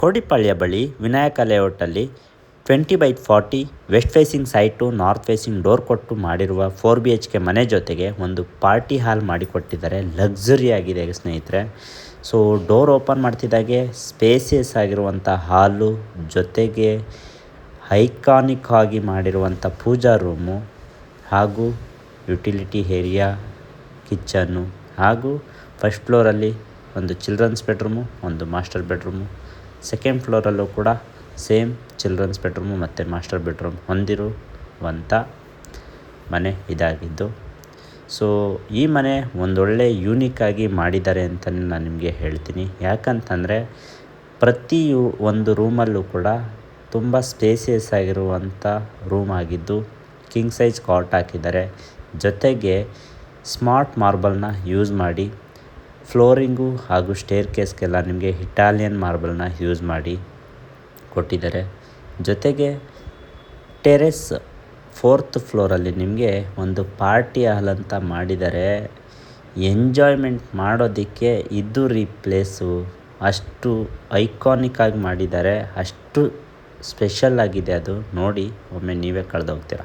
ಕೋಡಿಪಾಳ್ಯ ಬಳಿ ವಿನಾಯಕ ಲೇಔಟಲ್ಲಿ 20/40 west facing site north facing door ಕೊಟ್ಟು ಮಾಡಿರುವ 4BHK ಮನೆ ಜೊತೆಗೆ ಒಂದು ಪಾರ್ಟಿ ಹಾಲ್ ಮಾಡಿಕೊಟ್ಟಿದ್ದಾರೆ. ಲಕ್ಸುರಿ ಆಗಿದೆ ಸ್ನೇಹಿತರೆ. ಸೊ ಡೋರ್ ಓಪನ್ ಮಾಡ್ತಿದ್ದಾಗೆ ಸ್ಪೇಸಿಯಸ್ ಆಗಿರುವಂಥ ಹಾಲು ಜೊತೆಗೆ ಐಕಾನಿಕ್ ಆಗಿ ಮಾಡಿರುವಂಥ ಪೂಜಾ ರೂಮು ಹಾಗೂ ಯುಟಿಲಿಟಿ ಏರಿಯಾ, ಕಿಚನ್ನು ಹಾಗೂ ಫಸ್ಟ್ ಫ್ಲೋರಲ್ಲಿ ಒಂದು ಚಿಲ್ಡ್ರನ್ಸ್ ಬೆಡ್ರೂಮು, ಒಂದು ಮಾಸ್ಟರ್ ಬೆಡ್ರೂಮು, ಸೆಕೆಂಡ್ ಫ್ಲೋರಲ್ಲೂ ಕೂಡ ಸೇಮ್ ಚಿಲ್ಡ್ರನ್ಸ್ ಬೆಡ್ರೂಮು ಮತ್ತು ಮಾಸ್ಟರ್ ಬೆಡ್ರೂಮ್ ಹೊಂದಿರುವಂಥ ಮನೆ ಇದಾಗಿದ್ದು. ಸೊ ಈ ಮನೆ ಒಂದೊಳ್ಳೆ ಯೂನಿಕ್ಕಾಗಿ ಮಾಡಿದ್ದಾರೆ ಅಂತಲೇ ನಾನು ನಿಮಗೆ ಹೇಳ್ತೀನಿ. ಯಾಕಂತಂದರೆ ಪ್ರತಿ ಒಂದು ರೂಮಲ್ಲೂ ಕೂಡ ತುಂಬ ಸ್ಪೇಸಿಯಸ್ ಆಗಿರುವಂಥ ರೂಮ್ ಆಗಿದ್ದು ಕಿಂಗ್ ಸೈಜ್ ಕಾಟ್ ಹಾಕಿದ್ದಾರೆ. ಜೊತೆಗೆ ಸ್ಮಾರ್ಟ್ ಮಾರ್ಬಲ್ನ ಯೂಸ್ ಮಾಡಿ ಫ್ಲೋರಿಂಗು ಹಾಗೂ ಸ್ಟೇರ್ ಕೇಸ್ಗೆಲ್ಲ ನಿಮಗೆ ಇಟಾಲಿಯನ್ ಮಾರ್ಬಲ್ನ ಯೂಸ್ ಮಾಡಿ ಕೊಟ್ಟಿದ್ದಾರೆ. ಜೊತೆಗೆ ಟೆರೆಸ್ 4th ಫ್ಲೋರಲ್ಲಿ ನಿಮಗೆ ಒಂದು ಪಾರ್ಟಿ ಹಾಲ್ ಅಂತ ಮಾಡಿದ್ದಾರೆ. ಎಂಜಾಯ್ಮೆಂಟ್ ಮಾಡೋದಕ್ಕೆ ಇದು ಪ್ಲೇಸು ಅಷ್ಟು ಐಕಾನಿಕ್ ಆಗಿ ಮಾಡಿದ್ದಾರೆ. ಅಷ್ಟು ಸ್ಪೆಷಲ್ ಆಗಿದೆ. ಅದು ನೋಡಿ ಒಮ್ಮೆ ನೀವೇ ಕಳೆದೋಗ್ತೀರ.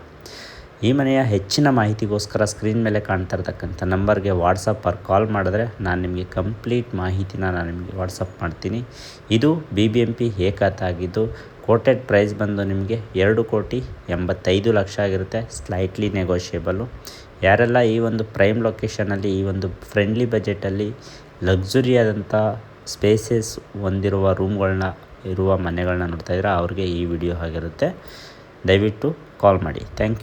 ಈ ಮನೆಯ ಹೆಚ್ಚಿನ ಮಾಹಿತಿಗೋಸ್ಕರ ಸ್ಕ್ರೀನ್ ಮೇಲೆ ಕಾಣ್ತಾ ಇರ್ತಕ್ಕಂಥ ನಂಬರ್ಗೆ ವಾಟ್ಸಪ್ ಆರ್ ಕಾಲ್ ಮಾಡಿದ್ರೆ ನಾನು ನಿಮಗೆ ಕಂಪ್ಲೀಟ್ ಮಾಹಿತಿನ ನಾನು ನಿಮಗೆ ವಾಟ್ಸಪ್ ಮಾಡ್ತೀನಿ. ಇದು BBMP ಏಕಾತ ಆಗಿದ್ದು ಕೋಟೆಡ್ ಪ್ರೈಸ್ ಬಂದು ನಿಮಗೆ 2,85,00,000 ಆಗಿರುತ್ತೆ. ಸ್ಲೈಟ್ಲಿ ನೆಗೋಷಿಯೇಬಲು. ಯಾರೆಲ್ಲ ಈ ಒಂದು ಪ್ರೈಮ್ ಲೊಕೇಶನಲ್ಲಿ ಈ ಒಂದು ಫ್ರೆಂಡ್ಲಿ ಬಜೆಟಲ್ಲಿ ಲಕ್ಸುರಿಯಾದಂಥ ಸ್ಪೇಸಸ್ ಹೊಂದಿರುವ ರೂಮ್ಗಳನ್ನ ಇರುವ ಮನೆಗಳನ್ನ ನೋಡ್ತಾಯಿದ್ರೆ ಅವ್ರಿಗೆ ಈ ವಿಡಿಯೋ ಆಗಿರುತ್ತೆ. ದಯವಿಟ್ಟು ಕಾಲ್ ಮಾಡಿ. Thank you.